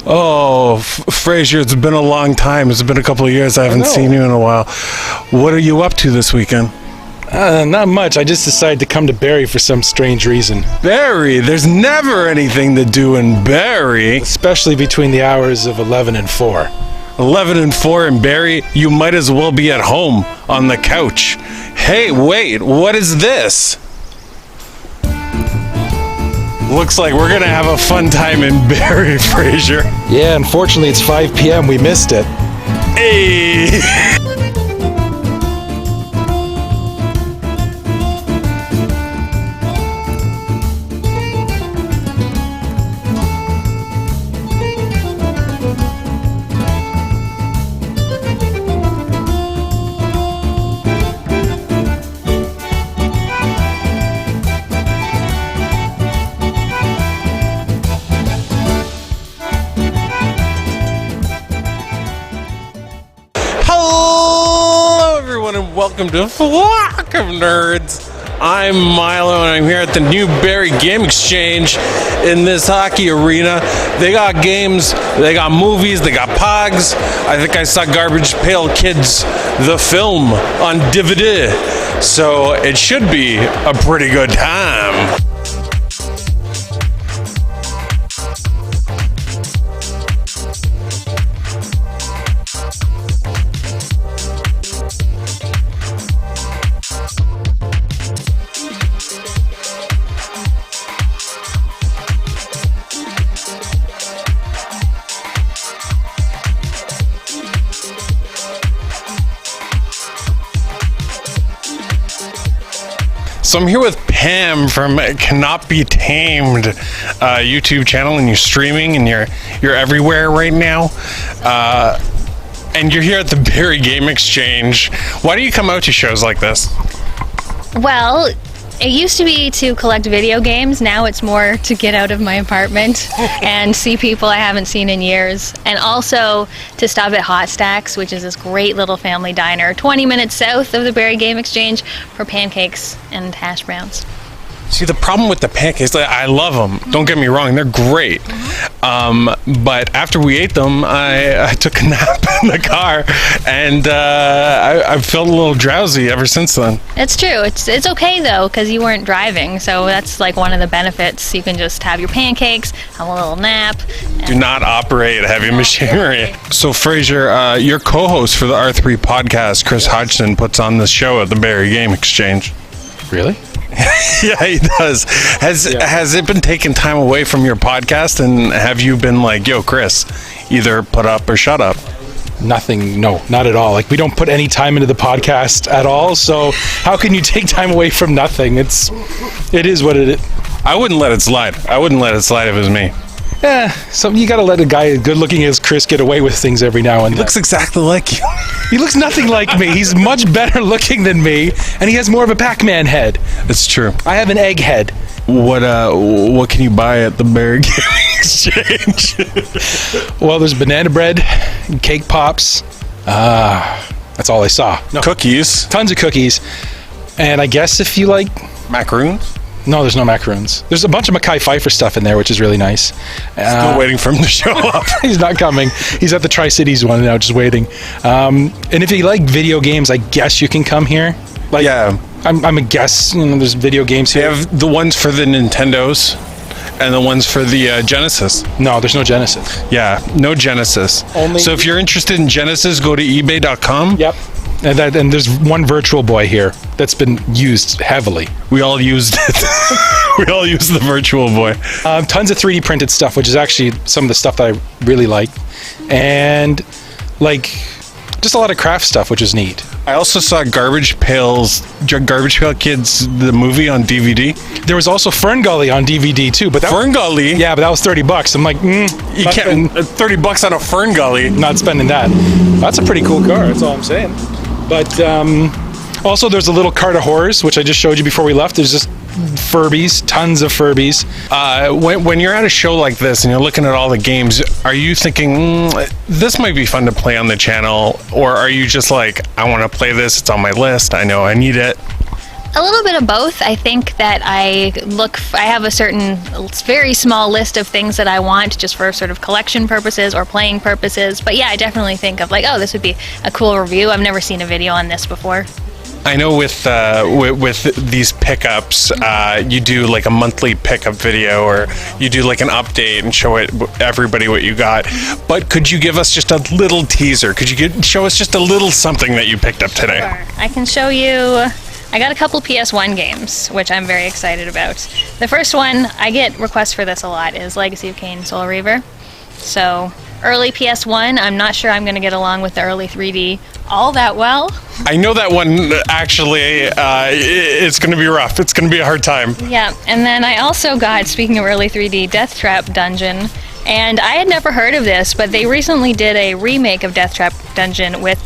Oh, Fraser, it's been a long time. It's been a couple of years. I haven't seen you in a while. What are you up to this weekend? Not much. I just decided to come to Barrie for some strange reason. Barrie? There's never anything to do in Barrie. Especially between the hours of 11 and 4. 11 and 4 in Barrie? You might as well be at home on the couch. Hey, wait, what is this? Looks like we're gonna have a fun time in Barrie, Fraser. Yeah, unfortunately it's 5 p.m. We missed it. Hey! Welcome to Flock of Nerds. I'm Milo, and I'm here at the new Barrie Game Exchange in this hockey arena. They got games, they got movies, they got pogs. I think I saw Garbage Pail Kids, the film, on DVD. So it should be a pretty good time. So I'm here with Pam from Cannot Be Tamed YouTube channel, and you're streaming and you're everywhere right now. And you're here at the Barrie Game Exchange. Why do you come out to shows like this? Well, it used to be to collect video games. Now it's more to get out of my apartment and see people I haven't seen in years. And also to stop at Hot Stacks, which is this great little family diner 20 minutes south of the Barrie Game Exchange for pancakes and hash browns. See, the problem with the pancakes, I love them. Don't get me wrong, they're great. But after we ate them, I took a nap in the car, and I felt a little drowsy ever since then. It's true. It's okay, though, because you weren't driving, so that's like one of the benefits. You can just have your pancakes, have a little nap. Do not operate heavy machinery. So, Fraser, your co-host for the R3 podcast, Chris Hodgson, puts on this show at the Barrie Game Exchange. Really? Yeah, he does. Has it been taking time away from your podcast, and have you been like, yo, Chris, either put up or shut up? Nothing, no, not at all. Like, we don't put any time into the podcast at all, so how can you take time away from nothing? It is what it is. I wouldn't let it slide. I wouldn't let it slide if it was me. Yeah, so you gotta let a guy as good looking as Chris get away with things every now and then. He looks exactly like you. He looks nothing like me. He's much better looking than me, and he has more of a Pac-Man head. It's true. I have an egg head. What can you buy at the Barrie Game Exchange? Well, there's banana bread, and cake pops. That's all I saw. No. Cookies. Tons of cookies. And I guess if you like... Macaroons? No, there's no macaroons. There's a bunch of Mackay Pfeiffer stuff in there, which is really nice. Still waiting for him to show up. He's not coming. He's at the Tri-Cities one now, just waiting. And if you like video games, I guess you can come here. Like, yeah. I'm a guess. You know, there's video games They here. have the ones for the Nintendos and the ones for the Genesis. No, there's no Genesis. Yeah, no Genesis. Only... So if you're interested in Genesis, go to ebay.com. Yep. And there's one Virtual Boy here that's been used heavily. We all used it. We all used the Virtual Boy. Tons of 3D printed stuff, which is actually some of the stuff that I really like. And, like, just a lot of craft stuff, which is neat. I also saw Garbage Pail Kids, the movie, on DVD. There was also Ferngully on DVD too, but Ferngully? Yeah, but that was $30. I'm like, you can't. $30 on a Ferngully. Not spending that. That's a pretty cool car. That's all I'm saying. But also, there's a little cart of horrors, which I just showed you before we left. There's just Furbies, tons of Furbies. When you're at a show like this and you're looking at all the games, are you thinking, this might be fun to play on the channel? Or are you just like, I want to play this, it's on my list, I know I need it? A little bit of both. I think that I have a certain very small list of things that I want just for sort of collection purposes or playing purposes. But yeah, I definitely think of like, oh, this would be a cool review. I've never seen a video on this before. I know with these pickups, you do like a monthly pickup video, or you do like an update and show everybody what you got. But could you give us just a little teaser? Could you show us just a little something that you picked up today? Sure. I can show you. I got a couple PS1 games, which I'm very excited about. The first one, I get requests for this a lot, is Legacy of Kain Soul Reaver. So, early PS1, I'm not sure I'm going to get along with the early 3D all that well. I know that one, actually, it's going to be rough. It's going to be a hard time. Yeah, and then I also got, speaking of early 3D, Death Trap Dungeon. And I had never heard of this, but they recently did a remake of Death Trap Dungeon with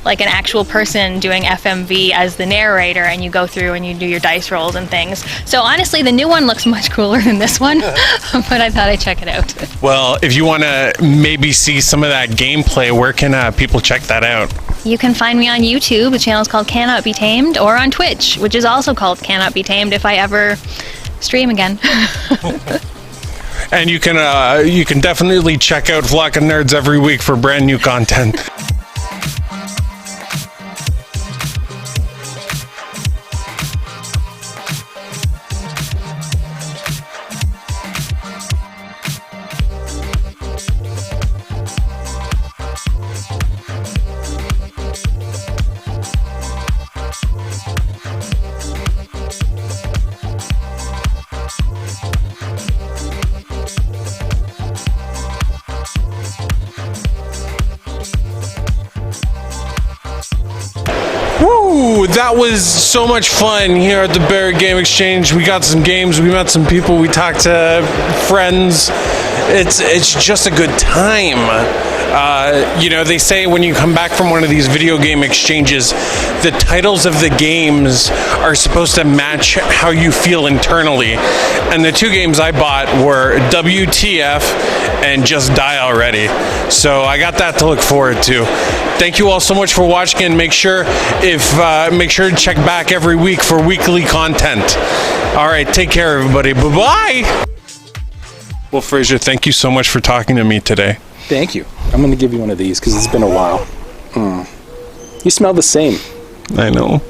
like an actual person doing FMV as the narrator, and you go through and you do your dice rolls and things. So honestly, the new one looks much cooler than this one, but I thought I'd check it out. Well, if you want to maybe see some of that gameplay, where can people check that out? You can find me on YouTube. The channel is called Cannot Be Tamed, or on Twitch, which is also called Cannot Be Tamed if I ever stream again. And you can definitely check out Flock of Nerds every week for brand new content. Woo! That was so much fun here at the Barrie Game Exchange. We got some games, we met some people, we talked to friends. It's just a good time. They say when you come back from one of these video game exchanges, the titles of the games are supposed to match how you feel internally. And the two games I bought were WTF and Just Die Already. So I got that to look forward to. Thank you all so much for watching, and make sure to check back every week for weekly content. All right, take care, everybody. Bye-bye. Well, Fraser, thank you so much for talking to me today. Thank you. I'm going to give you one of these because it's been a while. You smell the same. I know.